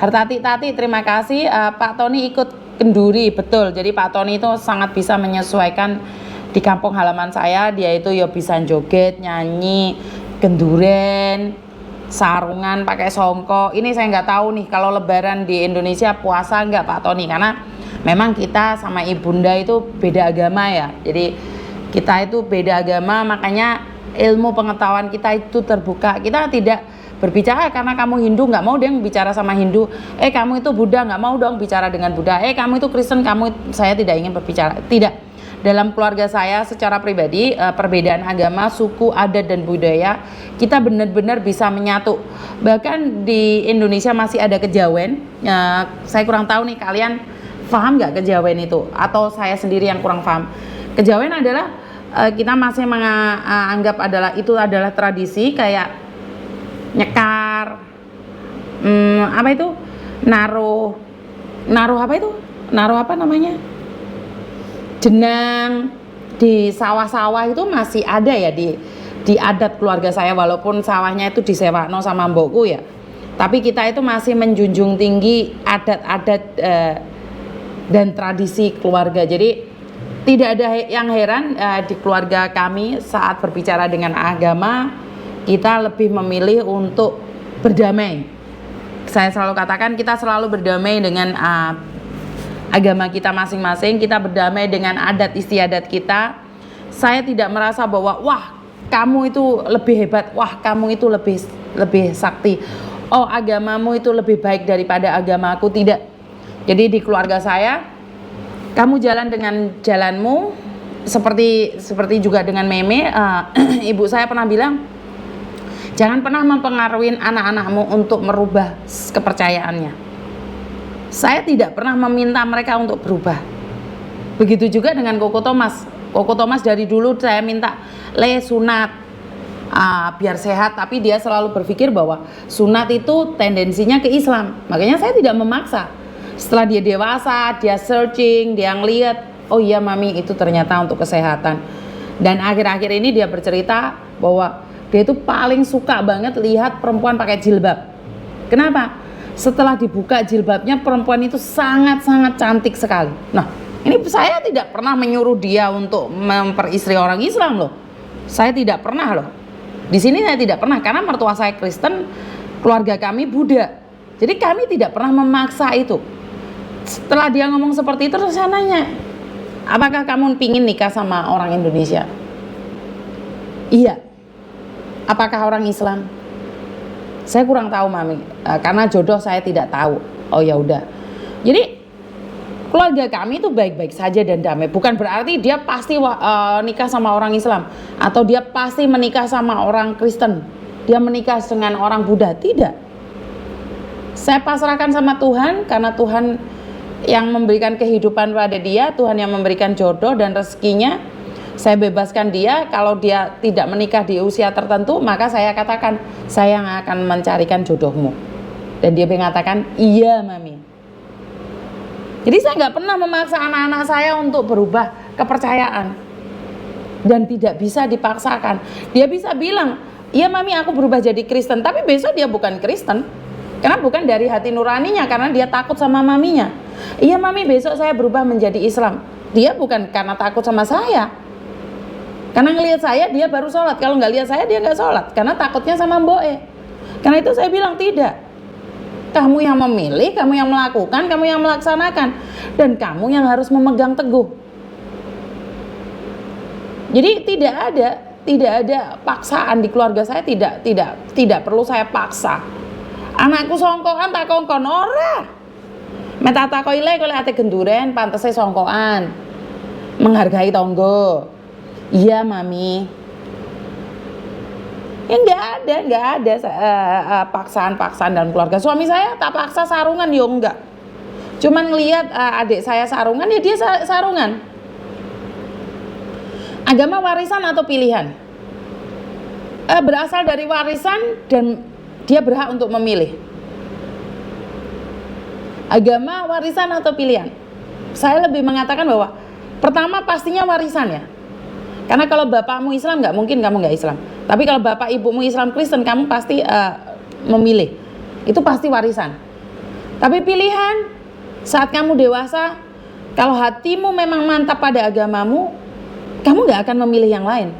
Hartati, terima kasih. Pak Tony ikut kenduri, betul. Jadi Pak Tony itu sangat bisa menyesuaikan di kampung halaman saya. Dia itu ya bisa joget, nyanyi, kenduren, sarungan, pakai songkok. Ini saya nggak tahu nih kalau Lebaran di Indonesia puasa nggak Pak Tony, karena memang kita sama ibunda itu beda agama ya. Jadi kita itu beda agama, makanya ilmu pengetahuan kita itu terbuka. Kita tidak berbicara karena kamu Hindu, nggak mau dia bicara sama Hindu. Kamu itu Buddha, nggak mau dong bicara dengan Buddha. Kamu itu Kristen, saya tidak ingin berbicara. Tidak. Dalam keluarga saya secara pribadi, perbedaan agama, suku, adat dan budaya kita benar-benar bisa menyatu. Bahkan di Indonesia masih ada kejawen. Saya kurang tahu nih kalian paham nggak kejawen itu, atau saya sendiri yang kurang paham. Kejawen adalah kita masih menganggap itu adalah tradisi kayak nyekar, apa itu, naruh apa itu, naruh apa namanya, jenang di sawah-sawah itu masih ada ya di adat keluarga saya, walaupun sawahnya itu disewakno sama mbokku ya, tapi kita itu masih menjunjung tinggi adat-adat dan tradisi keluarga. Jadi tidak ada yang heran di keluarga kami saat berbicara dengan agama, kita lebih memilih untuk berdamai. Saya selalu katakan kita selalu berdamai dengan agama kita masing-masing, kita berdamai dengan adat istiadat kita. Saya tidak merasa bahwa wah kamu itu lebih hebat, wah kamu itu lebih sakti, oh agamamu itu lebih baik daripada agamaku. Tidak. Jadi di keluarga saya, kamu jalan dengan jalanmu, seperti juga dengan Meme. Ibu saya pernah bilang, jangan pernah mempengaruhi anak-anakmu untuk merubah kepercayaannya. Saya tidak pernah meminta mereka untuk berubah. Begitu juga dengan Koko Thomas. Koko Thomas dari dulu saya minta sunat biar sehat, tapi dia selalu berpikir bahwa sunat itu tendensinya ke Islam. Makanya saya tidak memaksa. Setelah dia dewasa, dia searching, dia ngeliat, oh iya mami itu ternyata untuk kesehatan. Dan akhir-akhir ini dia bercerita bahwa dia itu paling suka banget lihat perempuan pakai jilbab. Kenapa? Setelah dibuka jilbabnya, perempuan itu sangat-sangat cantik sekali. Nah, ini saya tidak pernah menyuruh dia untuk memperistri orang Islam loh. Saya tidak pernah loh. Di sini saya tidak pernah, karena mertua saya Kristen, keluarga kami Buddha. Jadi kami tidak pernah memaksa itu. Setelah dia ngomong seperti itu, terus saya nanya, apakah kamu pingin nikah sama orang Indonesia? Iya. Apakah orang Islam? Saya kurang tahu mami, karena jodoh saya tidak tahu. Oh ya udah. Jadi keluarga kami itu baik-baik saja dan damai. Bukan berarti dia pasti nikah sama orang Islam, atau dia pasti menikah sama orang Kristen, dia menikah dengan orang Buddha. Tidak. Saya pasrahkan sama Tuhan, karena Tuhan yang memberikan kehidupan pada dia, Tuhan yang memberikan jodoh dan rezekinya. Saya bebaskan dia. Kalau dia tidak menikah di usia tertentu, maka saya katakan, saya yang akan mencarikan jodohmu. Dan dia mengatakan, iya mami. Jadi saya nggak pernah memaksa anak-anak saya untuk berubah kepercayaan, dan tidak bisa dipaksakan. Dia bisa bilang, iya mami aku berubah jadi Kristen, tapi besok dia bukan Kristen, karena bukan dari hati nuraninya, karena dia takut sama maminya. Iya mami besok saya berubah menjadi Islam, dia bukan karena takut sama saya, karena ngelihat saya dia baru sholat. Kalau nggak lihat saya dia nggak sholat, karena takutnya sama mboe. Karena itu saya bilang tidak. Kamu yang memilih, kamu yang melakukan, kamu yang melaksanakan, dan kamu yang harus memegang teguh. Jadi tidak ada paksaan di keluarga saya. Tidak perlu saya paksa. Anakku songkokan tak kongkon ora. Metata koile kalau ate genduren pantese songkokan. Menghargai tonggo. Iya mami. Ya nggak ada paksaan dalam keluarga. Suami saya tak paksa sarungan, yo enggak. Cuman ngelihat adik saya sarungan, ya dia sarungan. Agama warisan atau pilihan? Berasal dari warisan dan dia berhak untuk memilih. Agama warisan atau pilihan? Saya lebih mengatakan bahwa pertama pastinya warisan ya. Karena kalau bapakmu Islam, nggak mungkin kamu nggak Islam. Tapi kalau bapak ibumu Islam Kristen, kamu pasti memilih. Itu pasti warisan. Tapi pilihan saat kamu dewasa, kalau hatimu memang mantap pada agamamu, kamu nggak akan memilih yang lain.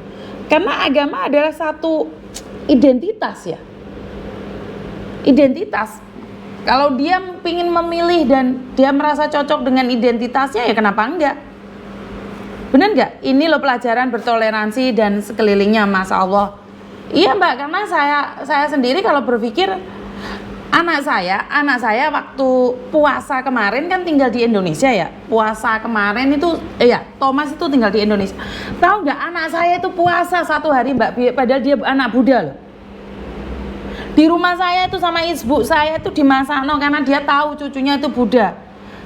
Karena agama adalah satu identitas ya. Identitas. Kalau dia ingin memilih dan dia merasa cocok dengan identitasnya, ya kenapa enggak? Benar nggak? Ini loh pelajaran bertoleransi dan sekelilingnya, Masya Allah. Iya Mbak, karena saya sendiri kalau berpikir anak saya waktu puasa kemarin kan tinggal di Indonesia ya. Puasa kemarin itu, Thomas itu tinggal di Indonesia. Tahu nggak, anak saya itu puasa 1 hari Mbak, padahal dia anak Buddha loh. Di rumah saya itu sama ibu saya itu dimasakno karena dia tahu cucunya itu Buddha.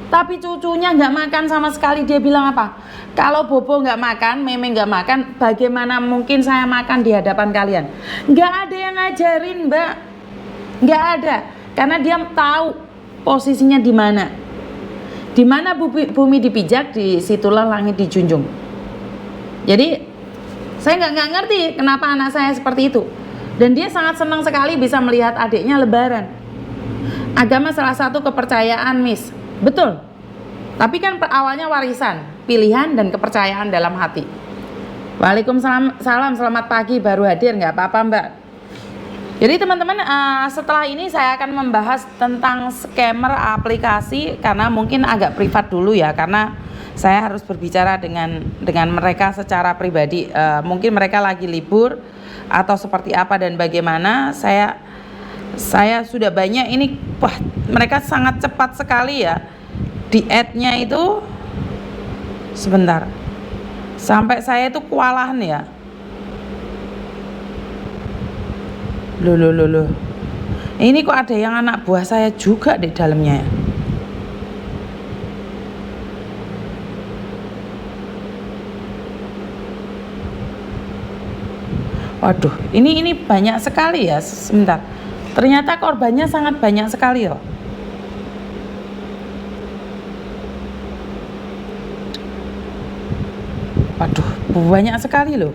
Tapi cucunya nggak makan sama sekali. Dia bilang apa? Kalau Bobo nggak makan, Meme nggak makan, bagaimana mungkin saya makan di hadapan kalian? Nggak ada yang ngajarin Mbak, nggak ada. Karena dia tahu posisinya di mana. Di mana bumi dipijak, di situlah langit dijunjung. Jadi saya nggak ngerti kenapa anak saya seperti itu. Dan dia sangat senang sekali bisa melihat adiknya lebaran. Agama salah satu kepercayaan, Miss. Betul. Tapi kan awalnya warisan, pilihan dan kepercayaan dalam hati. Waalaikumsalam, selamat pagi, baru hadir, nggak apa-apa Mbak. Jadi teman-teman, setelah ini saya akan membahas tentang scammer aplikasi, karena mungkin agak privat dulu ya, karena saya harus berbicara dengan mereka secara pribadi. Mungkin mereka lagi libur atau seperti apa dan bagaimana. Saya sudah banyak ini, wah mereka sangat cepat sekali ya di add-nya itu. Sebentar, sampai saya itu kewalahan ya. Loh. Ini kok ada yang anak buah saya juga di dalamnya ya. Waduh, ini banyak sekali ya. Sebentar. Ternyata korbannya sangat banyak sekali loh. Waduh, banyak sekali loh.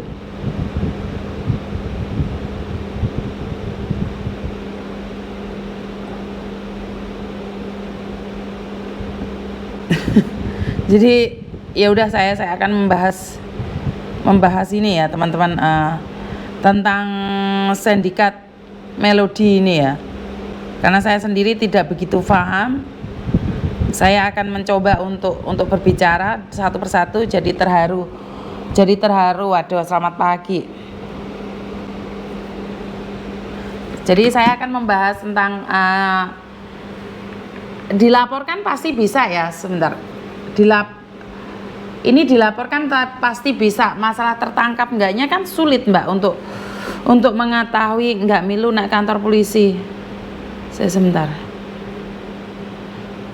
Jadi ya udah, saya akan membahas ini ya teman-teman, tentang sindikat melodi ini ya. Karena saya sendiri tidak begitu paham, saya akan mencoba untuk berbicara satu persatu. Jadi terharu. Waduh, selamat pagi. Jadi saya akan membahas tentang dilaporkan pasti bisa ya. Sebentar, ini dilaporkan pasti bisa. Masalah tertangkap enggaknya kan sulit Mbak untuk mengetahui. Enggak milu nak kantor polisi. Saya sebentar.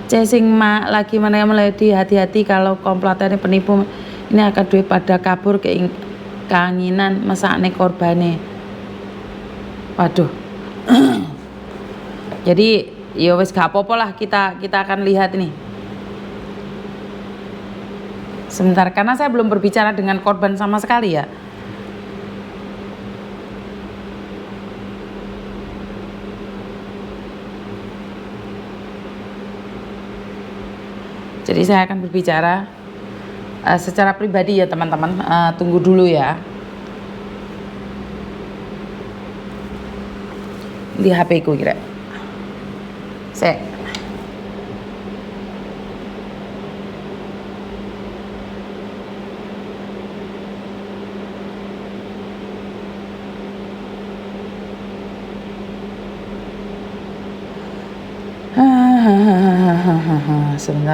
Cesing mak lagi mana yang melodi, hati-hati kalau komplotannya penipu ini akan duit pada kabur keinginan mesakne korbane. Waduh. Jadi ya wis gak apa-apa lah, kita akan lihat nih. Sebentar, karena saya belum berbicara dengan korban sama sekali ya. Jadi saya akan berbicara secara pribadi ya teman-teman. Tunggu dulu ya. Di HP ku kira. Saya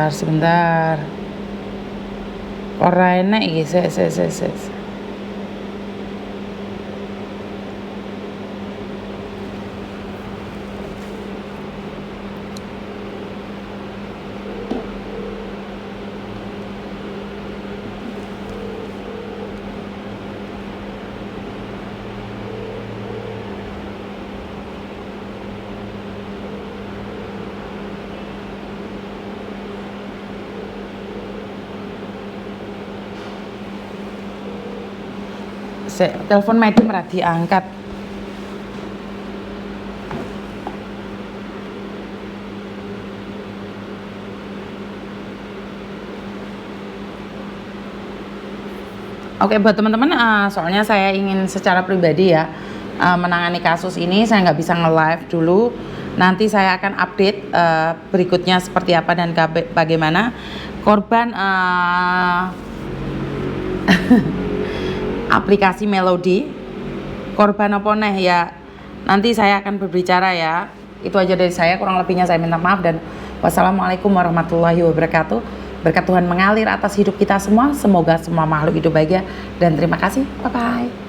sebentar. Ora enak iki, saya. Telepon Medi merah diangkat. Oke, buat teman-teman, soalnya saya ingin secara pribadi ya menangani kasus ini, saya nggak bisa nge-live dulu. Nanti saya akan update berikutnya seperti apa dan bagaimana korban aplikasi Melody. Korban apa nih ya? Nanti saya akan berbicara ya. Itu aja dari saya, kurang lebihnya saya minta maaf dan wassalamualaikum warahmatullahi wabarakatuh. Berkat Tuhan mengalir atas hidup kita semua. Semoga semua makhluk hidup bahagia dan terima kasih. Bye bye.